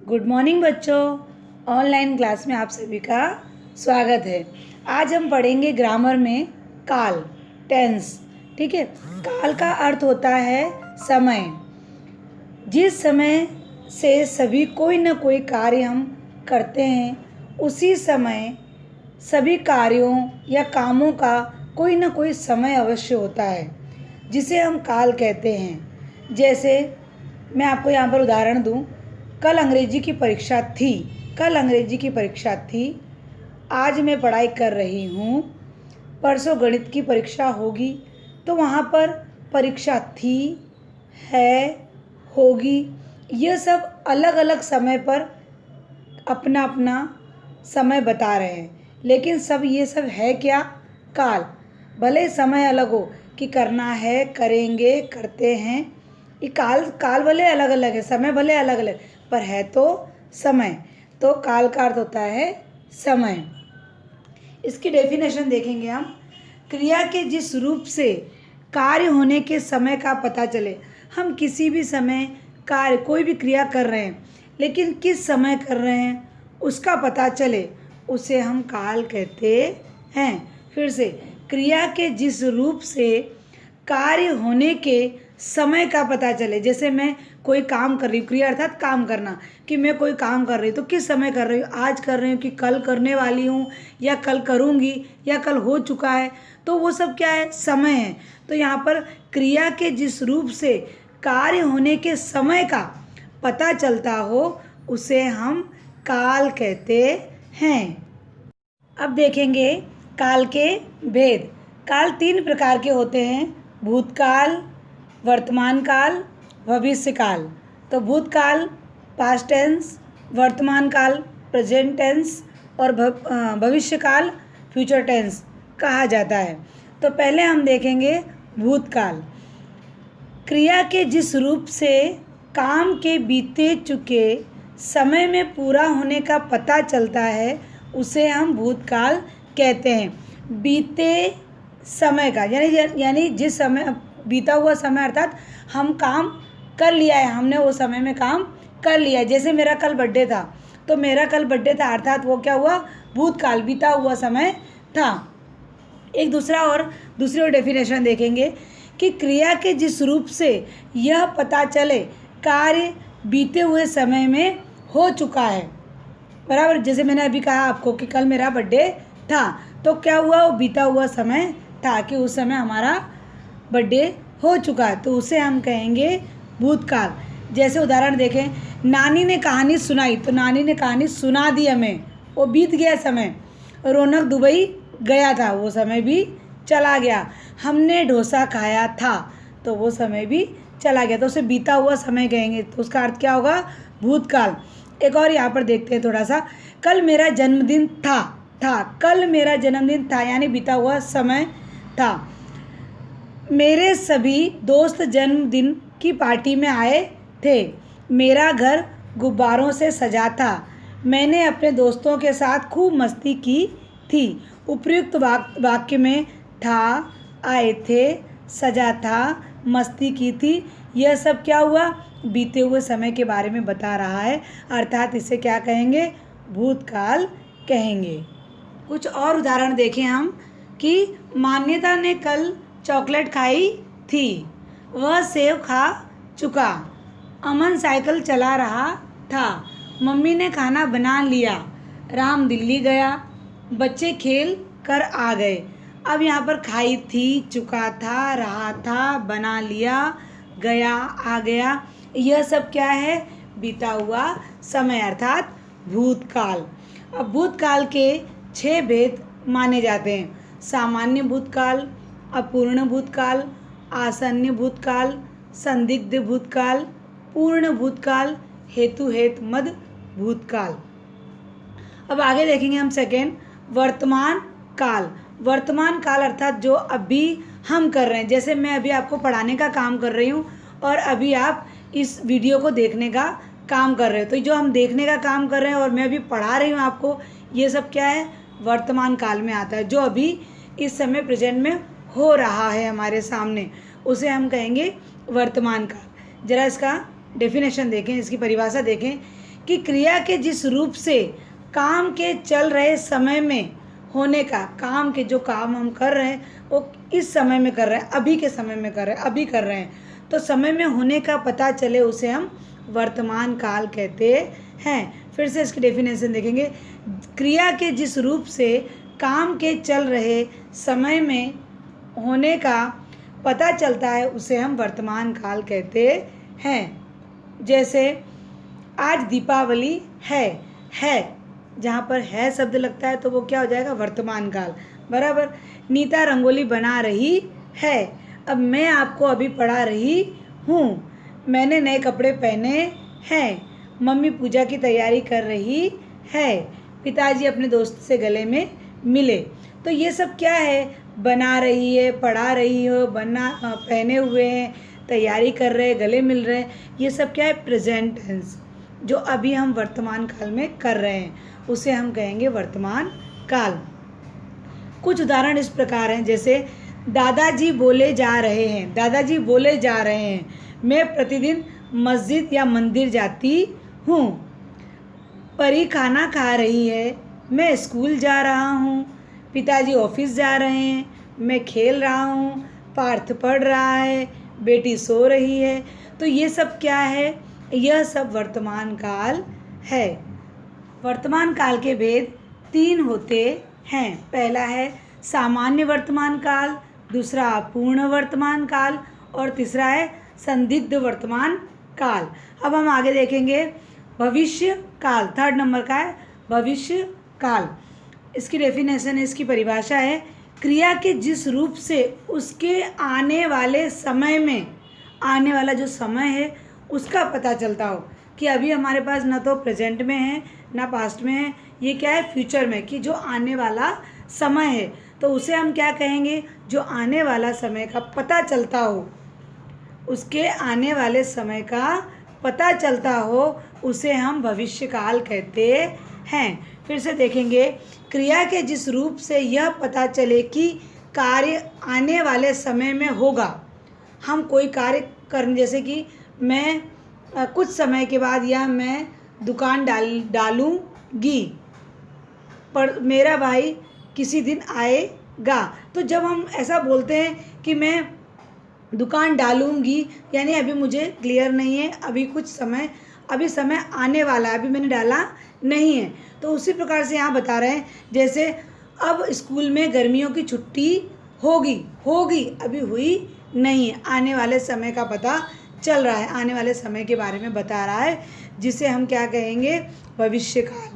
Good morning बच्चों। Online class में आप सभी का स्वागत है। आज हम पढ़ेंगे ग्रामर में काल, टेंस। ठीक है। काल का अर्थ होता है समय। जिस समय से सभी कोई न कोई कार्य हम करते हैं, उसी समय सभी कार्यों या कामों का कोई न कोई समय अवश्य होता है, जिसे हम काल कहते हैं। जैसे मैं आपको यहाँ पर उदाहरण दूँ, कल अंग्रेजी की परीक्षा थी, आज मैं पढ़ाई कर रही हूँ, परसों गणित की परीक्षा होगी। तो वहाँ पर परीक्षा थी, है, होगी, ये सब अलग अलग समय पर अपना अपना समय बता रहे हैं, लेकिन ये सब है क्या? काल। भले समय अलग हो कि करना है, करेंगे, करते हैं, ये काल भले अलग अलग है, समय भले अलग अलग, पर है तो समय। तो काल का अर्थ होता है समय। इसकी डेफिनेशन देखेंगे हम। क्रिया के जिस रूप से कार्य होने के समय का पता चले। हम किसी भी समय कार्य, कोई भी क्रिया कर रहे हैं, लेकिन किस समय कर रहे हैं उसका पता चले, उसे हम काल कहते हैं। फिर से, क्रिया के जिस रूप से कार्य होने के समय का पता चले। जैसे मैं कोई काम कर रही हूँ, क्रिया अर्थात काम करना, कि मैं कोई काम कर रही हूँ तो किस समय कर रही हूँ, आज कर रही हूँ कि कल करने वाली हूँ, या कल करूँगी, या कल हो चुका है, तो वो सब क्या है? समय है। तो यहाँ पर क्रिया के जिस रूप से कार्य होने के समय का पता चलता हो, उसे हम काल कहते हैं। अब देखेंगे काल के भेद। काल 3 प्रकार के होते हैं: भूतकाल, वर्तमान काल, भविष्य काल। तो भूतकाल पास्ट टेंस, वर्तमान काल प्रेजेंट टेंस, और भविष्य काल फ्यूचर टेंस कहा जाता है। तो पहले हम देखेंगे भूतकाल। क्रिया के जिस रूप से काम के बीते चुके समय में पूरा होने का पता चलता है, उसे हम भूतकाल कहते हैं। बीते समय का यानी जिस समय बीता हुआ समय, अर्थात हम काम कर लिया है, हमने वो समय में काम कर लिया है। जैसे मेरा कल बर्थडे था, तो मेरा कल बर्थडे था, अर्थात वो क्या हुआ? भूतकाल, बीता हुआ समय था। एक दूसरी और डेफिनेशन देखेंगे कि क्रिया के जिस रूप से यह पता चले कार्य बीते हुए समय में हो चुका है। बराबर, जैसे मैंने अभी कहा आपको कि कल मेरा बर्थडे था, तो क्या हुआ? वो बीता हुआ समय था, कि उस समय हमारा बर्थडे हो चुका है, तो उसे हम कहेंगे भूतकाल। जैसे उदाहरण देखें, नानी ने कहानी सुनाई, तो नानी ने कहानी सुना दी हमें, वो बीत गया समय। रौनक दुबई गया था, वो समय भी चला गया। हमने डोसा खाया था, तो वो समय भी चला गया, तो उसे बीता हुआ समय कहेंगे। तो उसका अर्थ क्या होगा? भूतकाल। एक और यहाँ पर देखते हैं थोड़ा सा। कल मेरा जन्मदिन था, कल मेरा जन्मदिन था, यानी बीता हुआ समय था। मेरे सभी दोस्त जन्मदिन की पार्टी में आए थे। मेरा घर गुब्बारों से सजा था। मैंने अपने दोस्तों के साथ खूब मस्ती की थी। उपयुक्त वाक्य में था, आए थे, सजा था, मस्ती की थी, यह सब क्या हुआ? बीते हुए समय के बारे में बता रहा है, अर्थात इसे क्या कहेंगे? भूतकाल कहेंगे। कुछ और उदाहरण देखें हम कि मान्यता ने कल चॉकलेट खाई थी, वह सेब खा चुका। अमन साइकिल चला रहा था। मम्मी ने खाना बना लिया। राम दिल्ली गया। बच्चे खेल कर आ गए। अब यहाँ पर खाई थी, चुका था, रहा था, बना लिया, गया, आ गया, यह सब क्या है? बीता हुआ समय, अर्थात भूतकाल। अब भूतकाल के 6 भेद माने जाते हैं: सामान्य भूतकाल, अपूर्ण भूतकाल, आसन्न भूतकाल, संदिग्ध भूतकाल, पूर्ण भूतकाल, हेतु मद भूतकाल। अब आगे देखेंगे हम सेकेंड, वर्तमान काल। वर्तमान काल अर्थात जो अभी हम कर रहे हैं। जैसे मैं अभी आपको पढ़ाने का काम कर रही हूँ, और अभी आप इस वीडियो को देखने का काम कर रहे हो, तो जो हम देखने का काम कर रहे हैं और मैं अभी पढ़ा रही हूँ आपको, ये सब क्या है? वर्तमान काल में आता है। जो अभी इस समय प्रेजेंट में हो रहा है हमारे सामने, उसे हम कहेंगे वर्तमान काल। जरा इसका डेफिनेशन देखें, इसकी परिभाषा देखें कि क्रिया के जिस रूप से काम के चल रहे समय में होने का, काम के जो काम हम कर रहे हैं वो इस समय में कर रहे हैं, अभी के समय में कर रहे हैं, अभी कर रहे हैं, तो समय में होने का पता चले उसे हम वर्तमान काल कहते हैं। फिर से इसकी डेफिनेशन देखेंगे। क्रिया के जिस रूप से काम के चल रहे समय में होने का पता चलता है उसे हम वर्तमान काल कहते हैं। जैसे आज दीपावली है जहाँ पर है शब्द लगता है तो वो क्या हो जाएगा, वर्तमान काल, बराबर। नीता रंगोली बना रही है, अब मैं आपको अभी पढ़ा रही हूँ। मैंने नए कपड़े पहने हैं, मम्मी पूजा की तैयारी कर रही है, पिताजी अपने दोस्त से गले में मिले। तो ये सब क्या है, बना रही है, पढ़ा रही हो, पहने हुए हैं, तैयारी कर रहे हैं, गले मिल रहे हैं, ये सब क्या है, प्रेजेंट टेंस, जो अभी हम वर्तमान काल में कर रहे हैं उसे हम कहेंगे वर्तमान काल। कुछ उदाहरण इस प्रकार हैं, जैसे दादाजी बोले जा रहे हैं, दादाजी बोले जा रहे हैं, मैं प्रतिदिन मस्जिद या मंदिर जाती हूँ। परी खाना खा रही है, मैं स्कूल जा रहा हूँ। पिताजी ऑफिस जा रहे हैं, मैं खेल रहा हूँ। पार्थ पढ़ रहा है, बेटी सो रही है। तो ये सब क्या है, यह सब वर्तमान काल है। वर्तमान काल के भेद 3 होते हैं। पहला है सामान्य वर्तमान काल, दूसरा अपूर्ण वर्तमान काल और तीसरा है संदिग्ध वर्तमान काल। अब हम आगे देखेंगे भविष्य काल, 3rd नंबर का है भविष्य काल। इसकी डेफिनेशन, इसकी परिभाषा है क्रिया के जिस रूप से उसके आने वाले समय में, आने वाला जो समय है उसका पता चलता हो कि अभी हमारे पास ना तो प्रेजेंट में है ना पास्ट में है, ये क्या है, फ्यूचर में, कि जो आने वाला समय है तो उसे हम क्या कहेंगे, जो आने वाला समय का पता चलता हो, उसके आने वाले समय का पता चलता हो उसे हम भविष्यकाल कहते हैं। फिर से देखेंगे क्रिया के जिस रूप से यह पता चले कि कार्य आने वाले समय में होगा। हम कोई कार्य करने, जैसे कि मैं कुछ समय के बाद या मैं दुकान डालूंगी पर मेरा भाई किसी दिन आएगा। तो जब हम ऐसा बोलते हैं कि मैं दुकान डालूंगी, यानी अभी मुझे क्लियर नहीं है, अभी कुछ समय, अभी समय आने वाला है, अभी मैंने डाला नहीं है। तो उसी प्रकार से यहाँ बता रहे हैं, जैसे अब स्कूल में गर्मियों की छुट्टी होगी अभी हुई नहीं है, आने वाले समय का पता चल रहा है, आने वाले समय के बारे में बता रहा है, जिसे हम क्या कहेंगे, भविष्यकाल।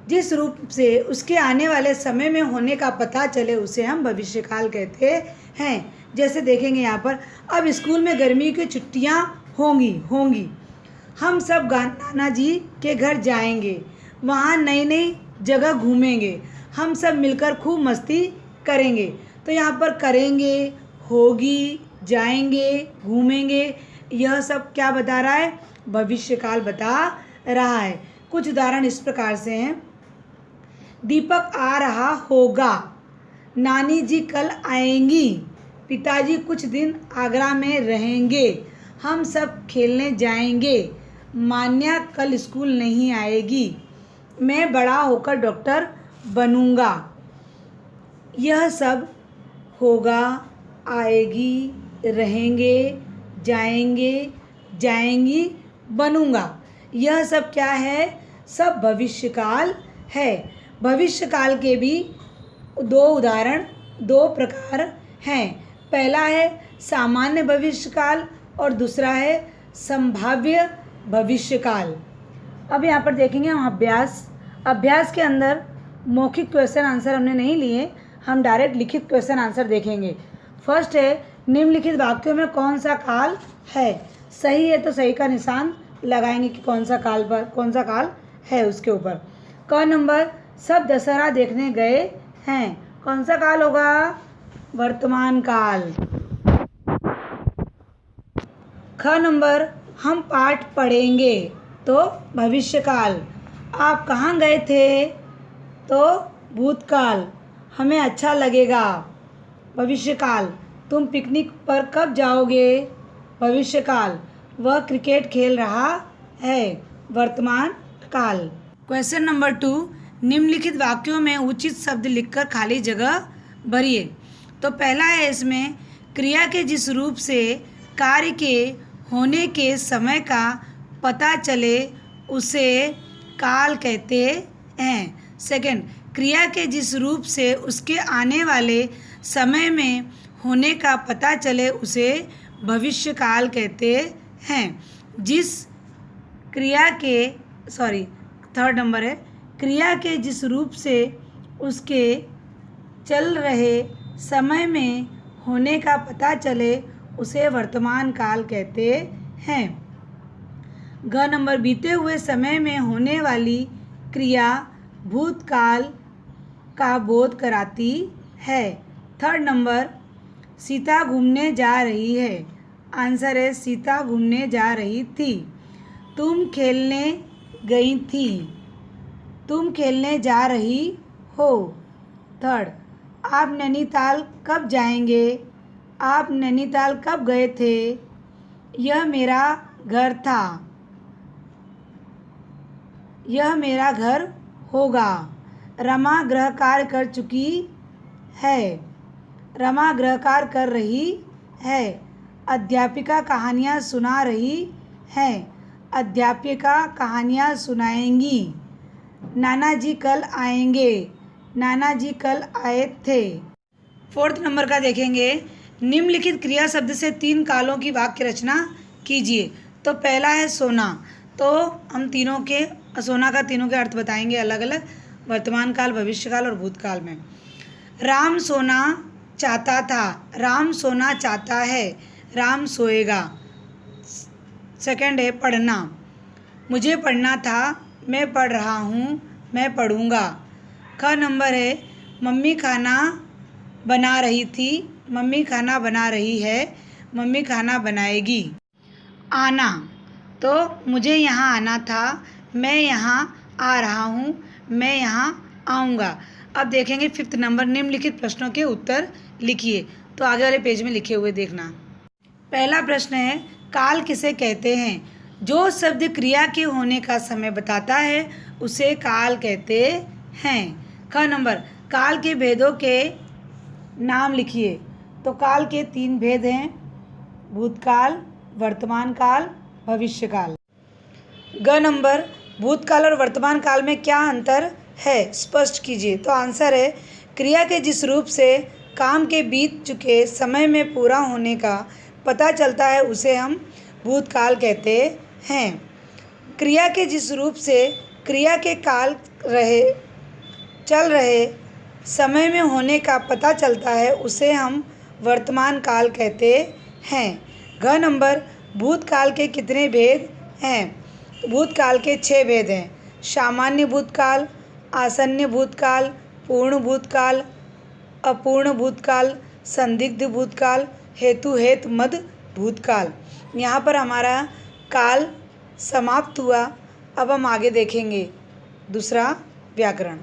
जिस रूप से उसके आने वाले समय में होने का पता चले उसे हम भविष्यकाल कहते हैं। जैसे देखेंगे यहाँ पर, अब स्कूल में गर्मी की छुट्टियाँ होंगी, हम सब नाना जी के घर जाएंगे, वहाँ नई नई जगह घूमेंगे, हम सब मिलकर खूब मस्ती करेंगे। तो यहाँ पर करेंगे, होगी, जाएंगे, घूमेंगे, यह सब क्या बता रहा है, भविष्यकाल बता रहा है। कुछ उदाहरण इस प्रकार से हैं, दीपक आ रहा होगा, नानी जी कल आएंगी, पिताजी कुछ दिन आगरा में रहेंगे, हम सब खेलने जाएंगे, मान्या कल स्कूल नहीं आएगी, मैं बड़ा होकर डॉक्टर बनूंगा। यह सब होगा, आएगी, रहेंगे, जाएंगी, बनूंगा, यह सब क्या है, सब भविष्यकाल है। भविष्यकाल के भी 2 उदाहरण, 2 प्रकार हैं। पहला है सामान्य भविष्यकाल और दूसरा है संभाव्य भविष्यकाल। अब यहाँ पर देखेंगे हम अभ्यास के अंदर मौखिक क्वेश्चन आंसर हमने नहीं लिए, हम डायरेक्ट लिखित क्वेश्चन आंसर देखेंगे। फर्स्ट है निम्नलिखित वाक्यों में कौन सा काल है, सही है तो सही का निशान लगाएंगे कि कौन सा काल है उसके ऊपर। क नंबर, सब दशहरा देखने गए हैं, कौन सा काल होगा, वर्तमान काल। ख नंबर, हम पाठ पढ़ेंगे तो भविष्यकाल। आप कहाँ गए थे तो भूतकाल। हमें अच्छा लगेगा, भविष्यकाल। तुम पिकनिक पर कब जाओगे, भविष्यकाल। वह क्रिकेट खेल रहा है, वर्तमान काल। क्वेश्चन नंबर 2, निम्नलिखित वाक्यों में उचित शब्द लिखकर खाली जगह भरिए। तो पहला है इसमें, क्रिया के जिस रूप से कार्य के होने के समय का पता चले उसे काल कहते हैं। सेकंड, क्रिया के जिस रूप से उसके आने वाले समय में होने का पता चले उसे भविष्य काल कहते हैं। जिस क्रिया के थर्ड नंबर है, क्रिया के जिस रूप से उसके चल रहे समय में होने का पता चले उसे वर्तमान काल कहते हैं। ग नंबर, बीते हुए समय में होने वाली क्रिया भूतकाल का बोध कराती है। थर्ड नंबर, सीता घूमने जा रही है। आंसर है सीता घूमने जा रही थी। तुम खेलने गई थी। तुम खेलने जा रही हो। थर्ड, आप नैनीताल कब जाएंगे। आप नैनीताल कब गए थे। यह मेरा घर था। यह मेरा घर होगा। रमा गृह कार्य कर चुकी है। रमा गृह कार्य कर रही है। अध्यापिका कहानियाँ सुना रही है। अध्यापिका कहानियाँ सुनाएंगी। नाना जी कल आएंगे। नाना जी कल आए थे। फोर्थ नंबर का देखेंगे, निम्नलिखित क्रिया शब्द से 3 कालों की वाक्य रचना कीजिए। तो पहला है सोना। तो हम तीनों के अर्थ बताएंगे अलग अलग, वर्तमान काल, भविष्य काल और भूतकाल में। राम सोना चाहता था। राम सोना चाहता है। राम सोएगा। सेकंड है पढ़ना। मुझे पढ़ना था। मैं पढ़ रहा हूँ। मैं पढ़ूँगा। ख नंबर है, मम्मी खाना बना रही थी। मम्मी खाना बना रही है। मम्मी खाना बनाएगी। आना, तो मुझे यहाँ आना था। मैं यहाँ आ रहा हूँ। मैं यहाँ आऊँगा। अब देखेंगे 5th नंबर, निम्नलिखित प्रश्नों के उत्तर लिखिए। तो आगे वाले पेज में लिखे हुए देखना। पहला प्रश्न है, काल किसे कहते हैं। जो शब्द क्रिया के होने का समय बताता है उसे काल कहते हैं। ख नंबर, काल के भेदों के नाम लिखिए। तो काल के 3 भेद हैं, भूतकाल, वर्तमान काल, भविष्य काल। ग नंबर, भूतकाल और वर्तमान काल में क्या अंतर है, स्पष्ट कीजिए। तो आंसर है, क्रिया के जिस रूप से काम के बीत चुके समय में पूरा होने का पता चलता है उसे हम भूतकाल कहते हैं। क्रिया के जिस रूप से क्रिया के काल चल रहे समय में होने का पता चलता है उसे हम वर्तमान काल कहते हैं। घ नंबर, भूतकाल के कितने भेद हैं। भूतकाल के 6 भेद हैं। सामान्य भूतकाल, आसन्न भूतकाल, पूर्ण भूतकाल, अपूर्ण भूतकाल, संदिग्ध भूतकाल, हेतुहेत मद भूतकाल। यहाँ पर हमारा काल समाप्त हुआ। अब हम आगे देखेंगे दूसरा व्याकरण।